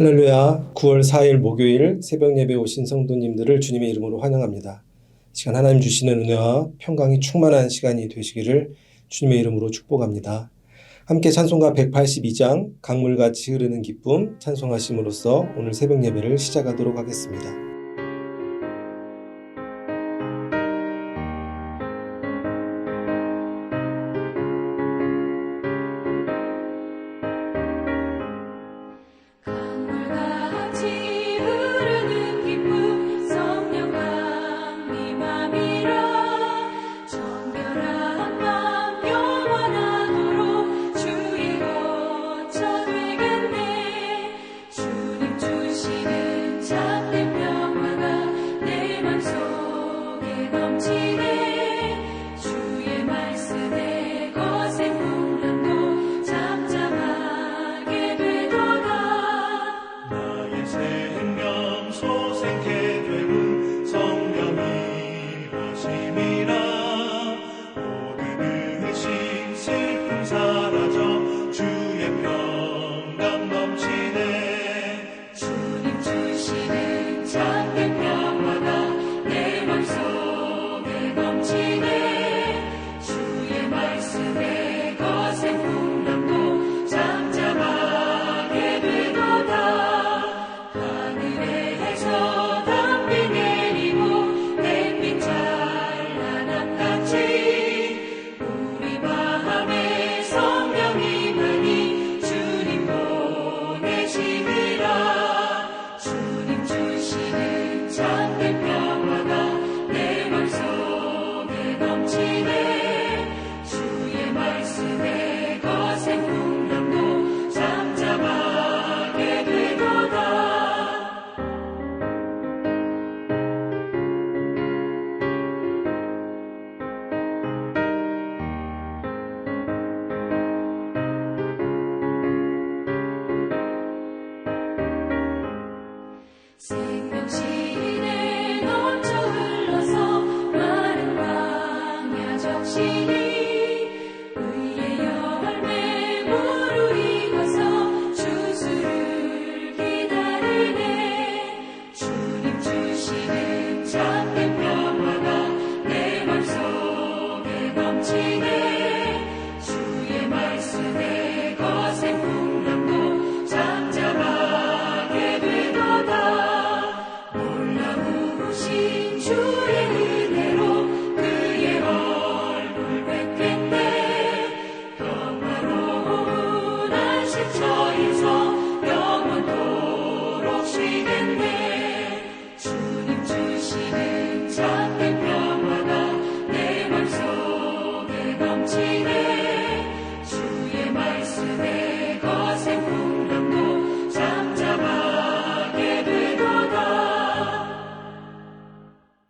할렐루야. 9월 4일 목요일 새벽 예배 오신 성도님들을 주님의 이름으로 환영합니다. 이 시간 하나님 주시는 은혜와 평강이 충만한 시간이 되시기를 주님의 이름으로 축복합니다. 함께 찬송가 182장 강물같이 흐르는 기쁨 찬송하심으로써 오늘 새벽 예배를 시작하도록 하겠습니다.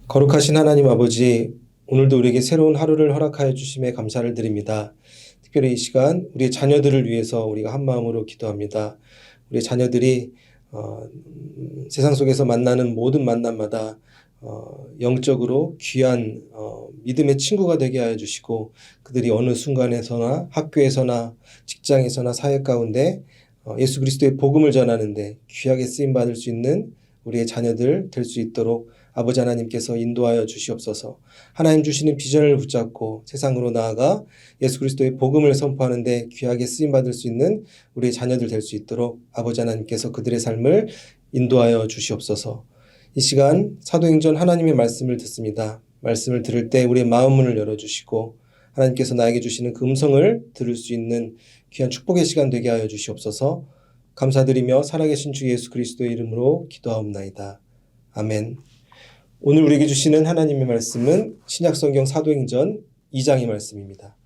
거룩하신 하나님 아버지, 오늘도 우리에게 새로운 하루를 허락하여 주심에 감사를 드립니다. 특별히 이 시간 우리의 자녀들을 위해서 우리가 한 마음으로 기도합니다. 우리의 자녀들이 세상 속에서 만나는 모든 만남마다 영적으로 귀한 믿음의 친구가 되게 하여 주시고, 그들이 어느 순간에서나 학교에서나 직장에서나 사회 가운데 예수 그리스도의 복음을 전하는데 귀하게 쓰임받을 수 있는 우리의 자녀들 될 수 있도록 아버지 하나님께서 인도하여 주시옵소서. 하나님 주시는 비전을 붙잡고 세상으로 나아가 예수 그리스도의 복음을 선포하는 데 귀하게 쓰임받을 수 있는 우리의 자녀들 될 수 있도록 아버지 하나님께서 그들의 삶을 인도하여 주시옵소서. 이 시간 사도행전 하나님의 말씀을 듣습니다. 말씀을 들을 때 우리의 마음 문을 열어주시고 하나님께서 나에게 주시는 그 음성을 들을 수 있는 귀한 축복의 시간 되게 하여 주시옵소서. 감사드리며 살아계신 주 예수 그리스도의 이름으로 기도하옵나이다. 아멘. 오늘 우리에게 주시는 하나님의 말씀은 신약성경 사도행전 2장의 말씀입니다.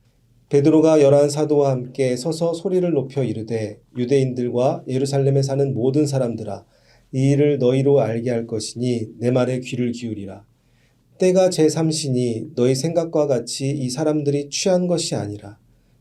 베드로가 11 사도와 함께 서서 소리를 높여 이르되 유대인들과 예루살렘에 사는 모든 사람들아, 이 일을 너희로 알게 할 것이니 내 말에 귀를 기울이라. 때가 제3시니 너희 생각과 같이 이 사람들이 취한 것이 아니라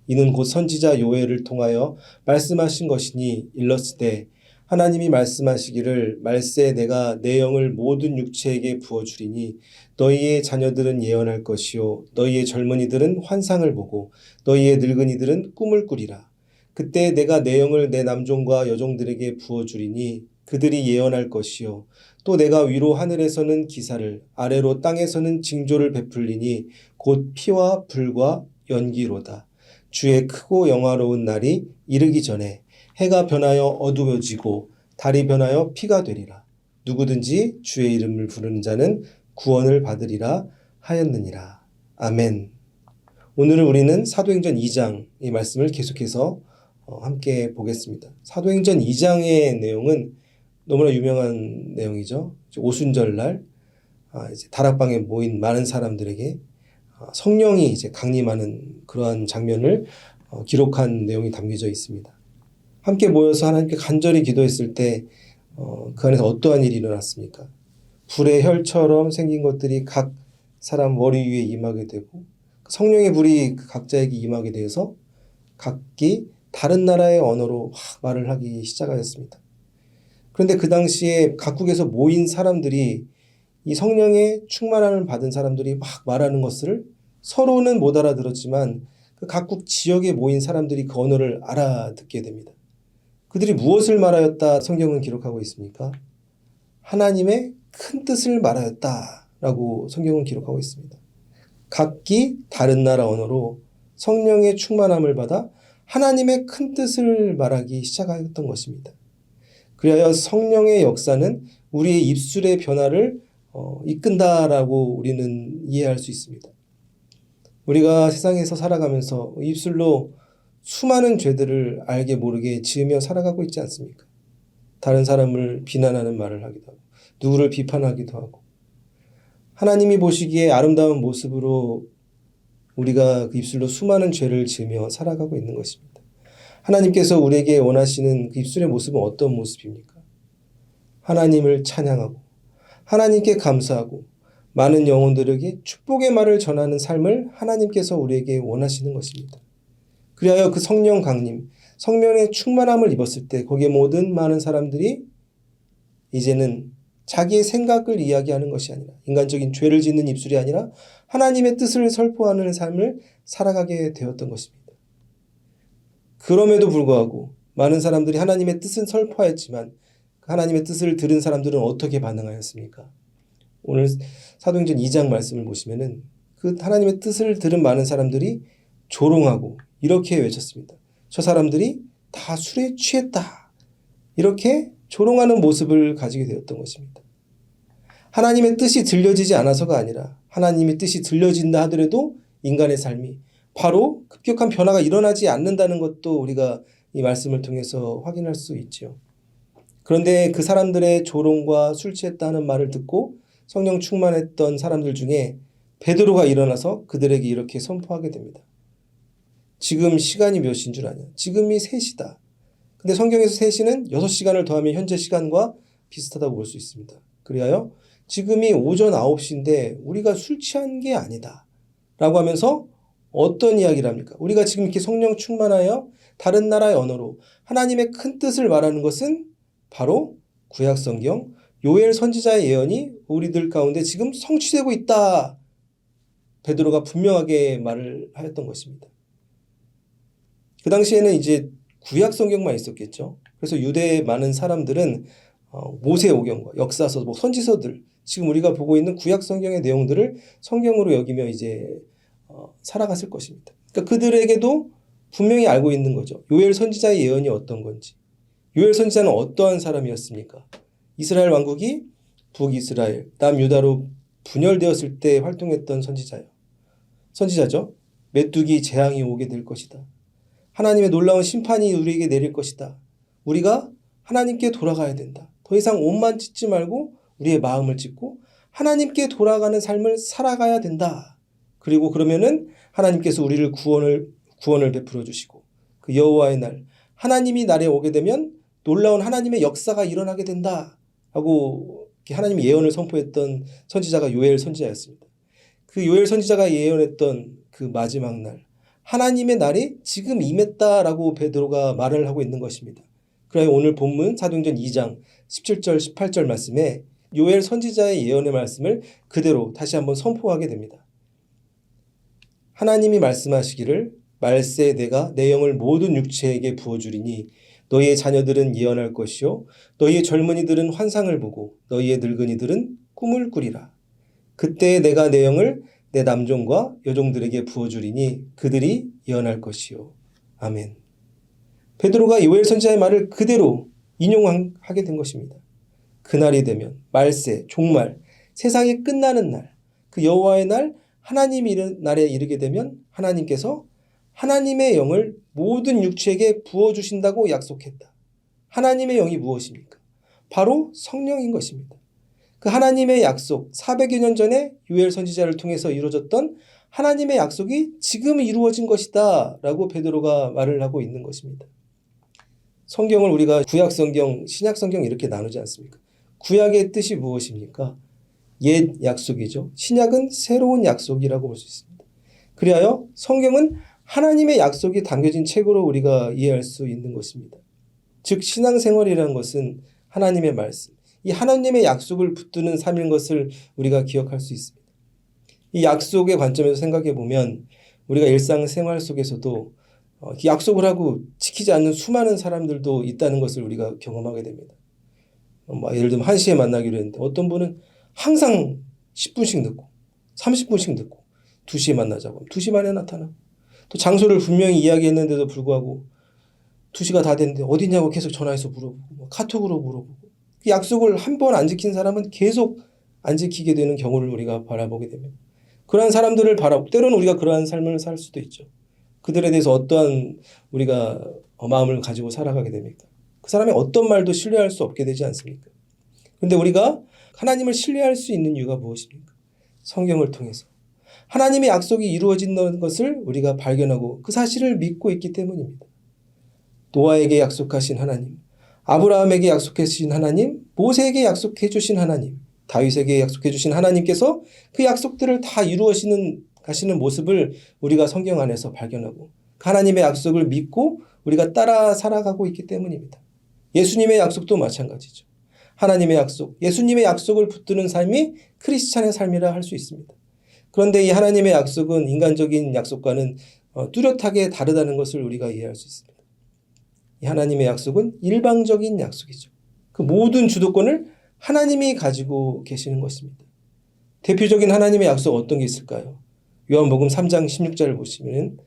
이는 곧 선지자 요엘을 통하여 말씀하신 것이니 일렀으되 하나님이 말씀하시기를 말세 내가 내 영을 모든 육체에게 부어주리니 너희의 자녀들은 예언할 것이요 너희의 젊은이들은 환상을 보고 너희의 늙은이들은 꿈을 꾸리라. 그때 내가 내 영을 내 남종과 여종들에게 부어주리니 그들이 예언할 것이요 또 내가 위로 하늘에서는 기사를 아래로 땅에서는 징조를 베풀리니 곧 피와 불과 연기로다. 주의 크고 영화로운 날이 이르기 전에 해가 변하여 어두워지고 달이 변하여 피가 되리라. 누구든지 주의 이름을 부르는 자는 구원을 받으리라 하였느니라. 아멘. 오늘은 우리는 사도행전 2장 이 말씀을 계속해서 함께 보겠습니다. 사도행전 2장의 내용은 너무나 유명한 내용이죠. 오순절날 이제 다락방에 모인 많은 사람들에게 성령이 이제 강림하는 그러한 장면을 기록한 내용이 담겨져 있습니다. 함께 모여서 하나님께 간절히 기도했을 때 그 안에서 어떠한 일이 일어났습니까? 불의 혈처럼 생긴 것들이 각 사람 머리 위에 임하게 되고 성령의 불이 그 각자에게 임하게 되어서 각기 다른 나라의 언어로 말을 하기 시작하였습니다. 그런데 그 당시에 각국에서 모인 사람들이 이 성령의 충만함을 받은 사람들이 막 말하는 것을 서로는 못 알아들었지만 그 각국 지역에 모인 사람들이 그 언어를 알아듣게 됩니다. 그들이 무엇을 말하였다 성경은 기록하고 있습니까? 하나님의 큰 뜻을 말하였다라고 성경은 기록하고 있습니다. 각기 다른 나라 언어로 성령의 충만함을 받아 하나님의 큰 뜻을 말하기 시작하였던 것입니다. 그리하여 성령의 역사는 우리의 입술의 변화를 이끈다라고 우리는 이해할 수 있습니다. 우리가 세상에서 살아가면서 입술로 수많은 죄들을 알게 모르게 지으며 살아가고 있지 않습니까? 다른 사람을 비난하는 말을 하기도 하고 누구를 비판하기도 하고 하나님이 보시기에 아름다운 모습으로 우리가 그 입술로 수많은 죄를 지으며 살아가고 있는 것입니다. 하나님께서 우리에게 원하시는 그 입술의 모습은 어떤 모습입니까? 하나님을 찬양하고 하나님께 감사하고 많은 영혼들에게 축복의 말을 전하는 삶을 하나님께서 우리에게 원하시는 것입니다. 그리하여 그 성령 강림, 성령의 충만함을 입었을 때 거기에 모든 많은 사람들이 이제는 자기의 생각을 이야기하는 것이 아니라 인간적인 죄를 짓는 입술이 아니라 하나님의 뜻을 설포하는 삶을 살아가게 되었던 것입니다. 그럼에도 불구하고 많은 사람들이 하나님의 뜻은 설포하였지만 하나님의 뜻을 들은 사람들은 어떻게 반응하였습니까? 오늘 사도행전 2장 말씀을 보시면은 그 하나님의 뜻을 들은 많은 사람들이 조롱하고 이렇게 외쳤습니다. 저 사람들이 다 술에 취했다. 이렇게 조롱하는 모습을 가지게 되었던 것입니다. 하나님의 뜻이 들려지지 않아서가 아니라 하나님의 뜻이 들려진다 하더라도 인간의 삶이 바로 급격한 변화가 일어나지 않는다는 것도 우리가 이 말씀을 통해서 확인할 수 있죠. 그런데 그 사람들의 조롱과 술 취했다 하는 말을 듣고 성령 충만했던 사람들 중에 베드로가 일어나서 그들에게 이렇게 선포하게 됩니다. 지금 시간이 몇 시인 줄 아냐? 지금이 3시다. 근데 성경에서 3시는 6시간을 더하면 현재 시간과 비슷하다고 볼 수 있습니다. 그리하여 지금이 오전 9시인데 우리가 술 취한 게 아니다. 라고 하면서 어떤 이야기를 합니까? 우리가 지금 이렇게 성령 충만하여 다른 나라의 언어로 하나님의 큰 뜻을 말하는 것은 바로 구약성경 요엘 선지자의 예언이 우리들 가운데 지금 성취되고 있다. 베드로가 분명하게 말을 하였던 것입니다. 그 당시에는 이제 구약성경만 있었겠죠. 그래서 유대의 많은 사람들은 모세오경과 역사서, 선지서들 지금 우리가 보고 있는 구약성경의 내용들을 성경으로 여기며 이제 살아갔을 것입니다. 그러니까 그들에게도 분명히 알고 있는 거죠. 요엘 선지자의 예언이 어떤 건지. 요엘 선지자는 어떠한 사람이었습니까? 이스라엘 왕국이 북이스라엘, 남유다로 분열되었을 때 활동했던 선지자죠. 메뚜기 재앙이 오게 될 것이다. 하나님의 놀라운 심판이 우리에게 내릴 것이다. 우리가 하나님께 돌아가야 된다. 더 이상 옷만 찢지 말고 우리의 마음을 찢고 하나님께 돌아가는 삶을 살아가야 된다. 그리고 그러면은 하나님께서 우리를 구원을 베풀어 주시고 그 여호와의 날, 하나님이 날에 오게 되면 놀라운 하나님의 역사가 일어나게 된다. 하고 하나님의 예언을 선포했던 선지자가 요엘 선지자였습니다. 그 요엘 선지자가 예언했던 그 마지막 날, 하나님의 날이 지금 임했다라고 베드로가 말을 하고 있는 것입니다. 그래서 오늘 본문 사도행전 2장 17절 18절 말씀에 요엘 선지자의 예언의 말씀을 그대로 다시 한번 선포하게 됩니다. 하나님이 말씀하시기를 말세 내가 내 영을 모든 육체에게 부어주리니 너희의 자녀들은 예언할 것이요 너희의 젊은이들은 환상을 보고 너희의 늙은이들은 꿈을 꾸리라. 그때 내가 내 영을 내 남종과 여종들에게 부어주리니 그들이 예언할 것이요. 아멘. 베드로가 요엘 선지자의 말을 그대로 인용하게 된 것입니다. 그날이 되면 말세, 종말, 세상이 끝나는 날, 그 여호와의 날, 하나님 날에 이르게 되면 하나님께서 하나님의 영을 모든 육체에게 부어주신다고 약속했다. 하나님의 영이 무엇입니까? 바로 성령인 것입니다. 그 하나님의 약속, 400여 년 전에 요엘 선지자를 통해서 이루어졌던 하나님의 약속이 지금 이루어진 것이다 라고 베드로가 말을 하고 있는 것입니다. 성경을 우리가 구약 성경, 신약 성경 이렇게 나누지 않습니까? 구약의 뜻이 무엇입니까? 옛 약속이죠. 신약은 새로운 약속이라고 볼 수 있습니다. 그리하여 성경은 하나님의 약속이 담겨진 책으로 우리가 이해할 수 있는 것입니다. 즉 신앙생활이라는 것은 하나님의 말씀, 이 하나님의 약속을 붙드는 삶인 것을 우리가 기억할 수 있습니다. 이 약속의 관점에서 생각해 보면 우리가 일상생활 속에서도 약속을 하고 지키지 않는 수많은 사람들도 있다는 것을 우리가 경험하게 됩니다. 예를 들면 1시에 만나기로 했는데 어떤 분은 항상 10분씩 늦고 30분씩 늦고 2시에 만나자고 하면 2시 만에 나타나고 또 장소를 분명히 이야기했는데도 불구하고 2시가 다 됐는데 어디냐고 계속 전화해서 물어보고 카톡으로 물어보고 약속을 한 번 안 지킨 사람은 계속 안 지키게 되는 경우를 우리가 바라보게 됩니다. 그러한 사람들을 때로는 우리가 그러한 삶을 살 수도 있죠. 그들에 대해서 어떠한 우리가 마음을 가지고 살아가게 됩니까? 그 사람의 어떤 말도 신뢰할 수 없게 되지 않습니까? 그런데 우리가 하나님을 신뢰할 수 있는 이유가 무엇입니까? 성경을 통해서 하나님의 약속이 이루어진다는 것을 우리가 발견하고 그 사실을 믿고 있기 때문입니다. 노아에게 약속하신 하나님, 아브라함에게 약속하신 하나님, 모세에게 약속해 주신 하나님, 다윗에게 약속해 주신 하나님께서 그 약속들을 다 가시는 모습을 우리가 성경 안에서 발견하고 하나님의 약속을 믿고 우리가 따라 살아가고 있기 때문입니다. 예수님의 약속도 마찬가지죠. 하나님의 약속, 예수님의 약속을 붙드는 삶이 크리스찬의 삶이라 할 수 있습니다. 그런데 이 하나님의 약속은 인간적인 약속과는 뚜렷하게 다르다는 것을 우리가 이해할 수 있습니다. 이 하나님의 약속은 일방적인 약속이죠. 그 모든 주도권을 하나님이 가지고 계시는 것입니다. 대표적인 하나님의 약속 어떤 게 있을까요? 요한복음 3장 16절을 보시면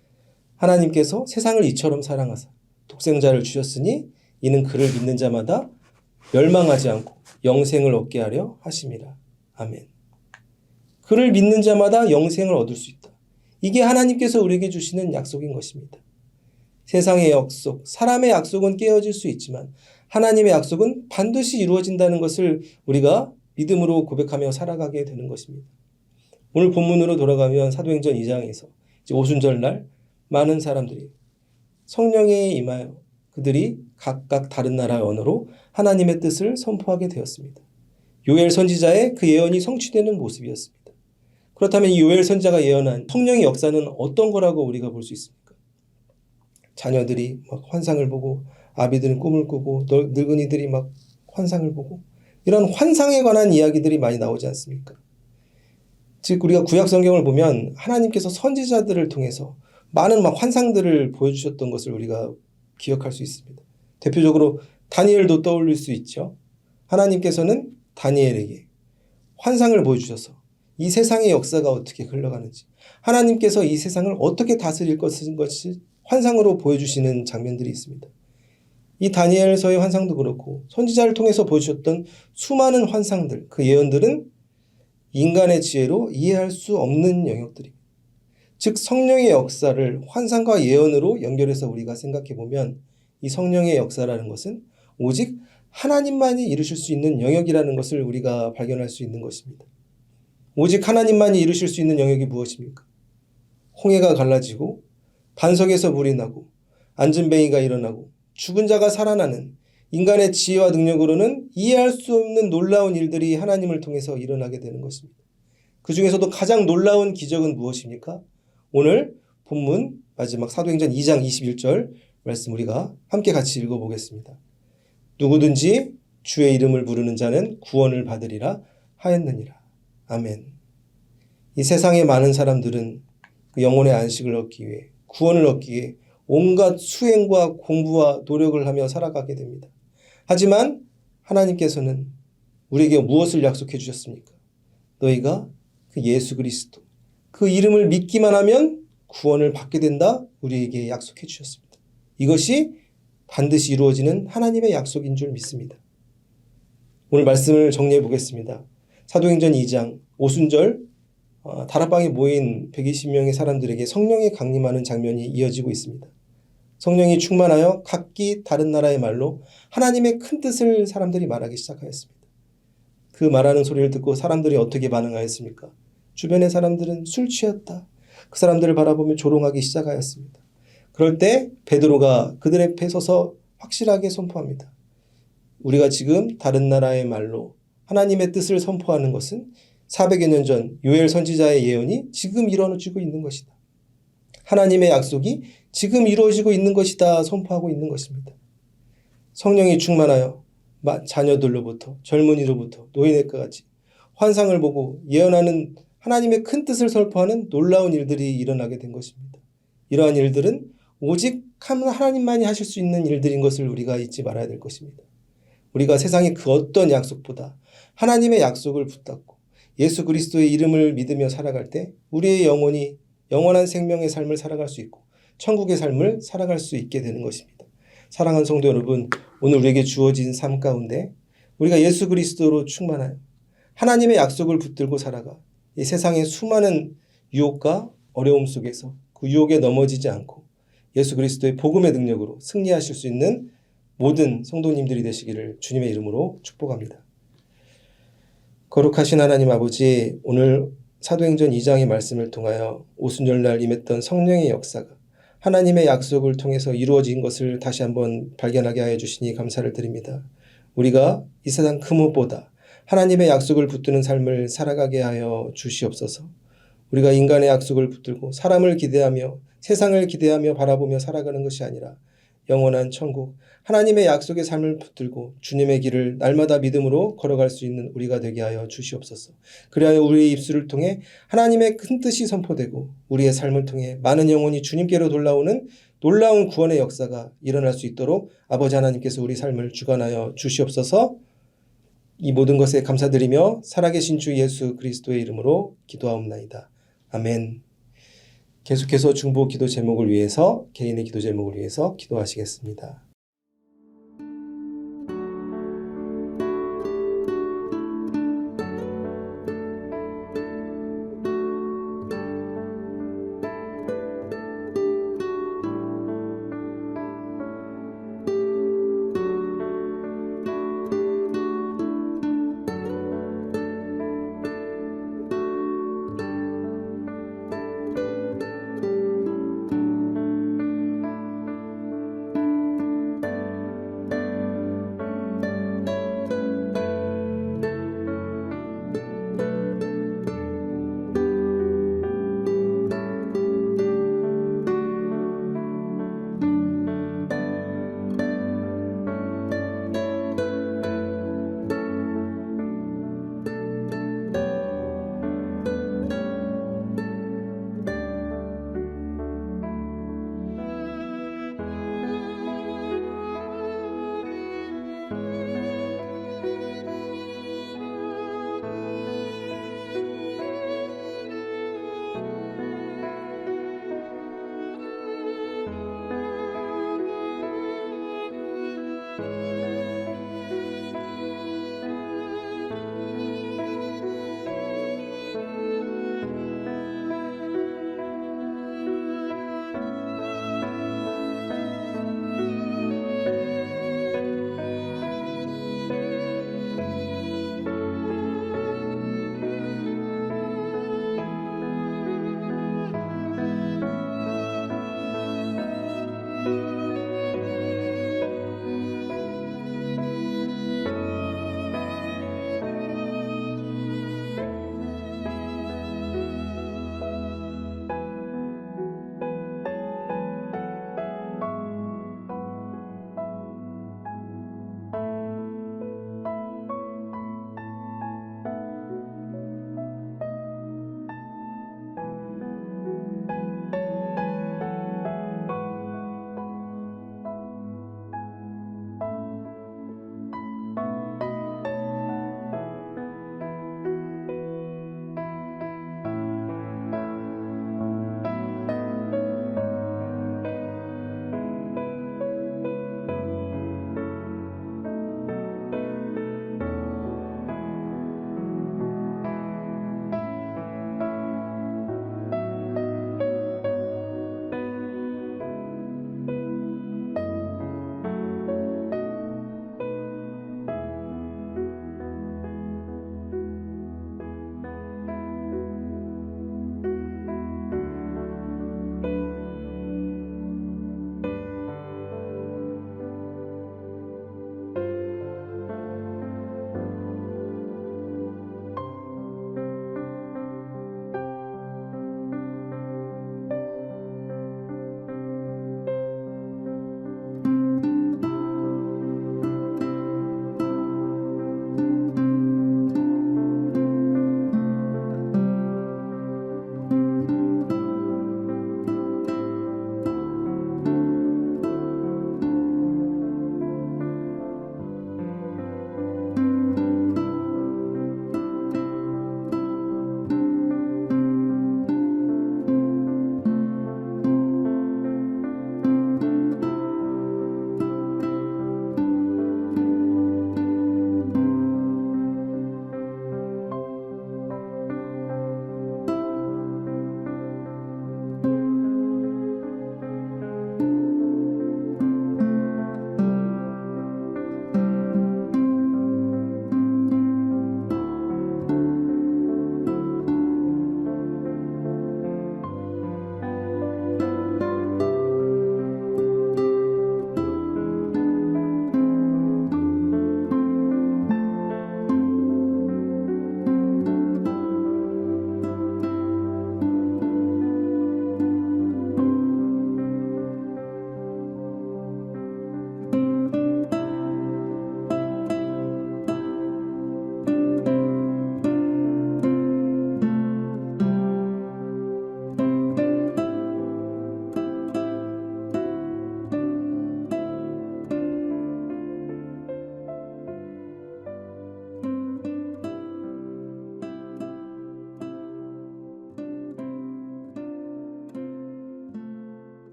하나님께서 세상을 이처럼 사랑하사 독생자를 주셨으니 이는 그를 믿는 자마다 멸망하지 않고 영생을 얻게 하려 하심이라. 아멘. 그를 믿는 자마다 영생을 얻을 수 있다. 이게 하나님께서 우리에게 주시는 약속인 것입니다. 세상의 약속, 사람의 약속은 깨어질 수 있지만 하나님의 약속은 반드시 이루어진다는 것을 우리가 믿음으로 고백하며 살아가게 되는 것입니다. 오늘 본문으로 돌아가면 사도행전 2장에서 오순절날 많은 사람들이 성령에 임하여 그들이 각각 다른 나라의 언어로 하나님의 뜻을 선포하게 되었습니다. 요엘 선지자의 그 예언이 성취되는 모습이었습니다. 그렇다면 이 요엘 선지자가 예언한 성령의 역사는 어떤 거라고 우리가 볼 수 있습니까? 자녀들이 막 환상을 보고 아비들은 꿈을 꾸고 늙은이들이 막 환상을 보고 이런 환상에 관한 이야기들이 많이 나오지 않습니까? 즉 우리가 구약 성경을 보면 하나님께서 선지자들을 통해서 많은 막 환상들을 보여주셨던 것을 우리가 기억할 수 있습니다. 대표적으로 다니엘도 떠올릴 수 있죠. 하나님께서는 다니엘에게 환상을 보여주셔서 이 세상의 역사가 어떻게 흘러가는지 하나님께서 이 세상을 어떻게 다스릴 것인 것이 환상으로 보여주시는 장면들이 있습니다. 이 다니엘서의 환상도 그렇고 선지자를 통해서 보여주셨던 수많은 환상들, 그 예언들은 인간의 지혜로 이해할 수 없는 영역들입니다. 즉 성령의 역사를 환상과 예언으로 연결해서 우리가 생각해 보면 이 성령의 역사라는 것은 오직 하나님만이 이루실 수 있는 영역이라는 것을 우리가 발견할 수 있는 것입니다. 오직 하나님만이 이루실 수 있는 영역이 무엇입니까? 홍해가 갈라지고 반석에서 물이 나고 안전뱅이가 일어나고 죽은 자가 살아나는 인간의 지혜와 능력으로는 이해할 수 없는 놀라운 일들이 하나님을 통해서 일어나게 되는 것입니다. 그 중에서도 가장 놀라운 기적은 무엇입니까? 오늘 본문 마지막 사도행전 2장 21절 말씀 우리가 함께 같이 읽어보겠습니다. 누구든지 주의 이름을 부르는 자는 구원을 받으리라 하였느니라. 아멘. 이 세상의 많은 사람들은 그 영혼의 안식을 얻기 위해 구원을 얻기 위해 온갖 수행과 공부와 노력을 하며 살아가게 됩니다. 하지만 하나님께서는 우리에게 무엇을 약속해 주셨습니까? 너희가 그 예수 그리스도, 그 이름을 믿기만 하면 구원을 받게 된다, 우리에게 약속해 주셨습니다. 이것이 반드시 이루어지는 하나님의 약속인 줄 믿습니다. 오늘 말씀을 정리해 보겠습니다. 사도행전 2장 오순절 다락방에 모인 120명의 사람들에게 성령이 강림하는 장면이 이어지고 있습니다. 성령이 충만하여 각기 다른 나라의 말로 하나님의 큰 뜻을 사람들이 말하기 시작하였습니다. 그 말하는 소리를 듣고 사람들이 어떻게 반응하였습니까? 주변의 사람들은 술 취했다. 그 사람들을 바라보며 조롱하기 시작하였습니다. 그럴 때 베드로가 그들 앞에 서서 확실하게 선포합니다. 우리가 지금 다른 나라의 말로 하나님의 뜻을 선포하는 것은 400여 년 전 요엘 선지자의 예언이 지금 이루어지고 있는 것이다. 하나님의 약속이 지금 이루어지고 있는 것이다 선포하고 있는 것입니다. 성령이 충만하여 자녀들로부터 젊은이로부터 노인에까지 환상을 보고 예언하는 하나님의 큰 뜻을 선포하는 놀라운 일들이 일어나게 된 것입니다. 이러한 일들은 오직 하나님만이 하실 수 있는 일들인 것을 우리가 잊지 말아야 될 것입니다. 우리가 세상의 그 어떤 약속보다 하나님의 약속을 붙잡고 예수 그리스도의 이름을 믿으며 살아갈 때 우리의 영혼이 영원한 생명의 삶을 살아갈 수 있고 천국의 삶을 살아갈 수 있게 되는 것입니다. 사랑하는 성도 여러분, 오늘 우리에게 주어진 삶 가운데 우리가 예수 그리스도로 충만하여 하나님의 약속을 붙들고 살아가 이 세상의 수많은 유혹과 어려움 속에서 그 유혹에 넘어지지 않고 예수 그리스도의 복음의 능력으로 승리하실 수 있는 모든 성도님들이 되시기를 주님의 이름으로 축복합니다. 거룩하신 하나님 아버지, 오늘 사도행전 2장의 말씀을 통하여 오순절날 임했던 성령의 역사가 하나님의 약속을 통해서 이루어진 것을 다시 한번 발견하게 하여 주시니 감사를 드립니다. 우리가 이 세상 그 무엇보다 하나님의 약속을 붙드는 삶을 살아가게 하여 주시옵소서. 우리가 인간의 약속을 붙들고 사람을 기대하며 세상을 기대하며 바라보며 살아가는 것이 아니라 영원한 천국, 하나님의 약속의 삶을 붙들고 주님의 길을 날마다 믿음으로 걸어갈 수 있는 우리가 되게 하여 주시옵소서. 그리하여 우리의 입술을 통해 하나님의 큰 뜻이 선포되고 우리의 삶을 통해 많은 영혼이 주님께로 돌아오는 놀라운 구원의 역사가 일어날 수 있도록 아버지 하나님께서 우리 삶을 주관하여 주시옵소서. 이 모든 것에 감사드리며 살아계신 주 예수 그리스도의 이름으로 기도하옵나이다. 아멘. 계속해서 중보 기도 제목을 위해서 개인의 기도 제목을 위해서 기도하시겠습니다.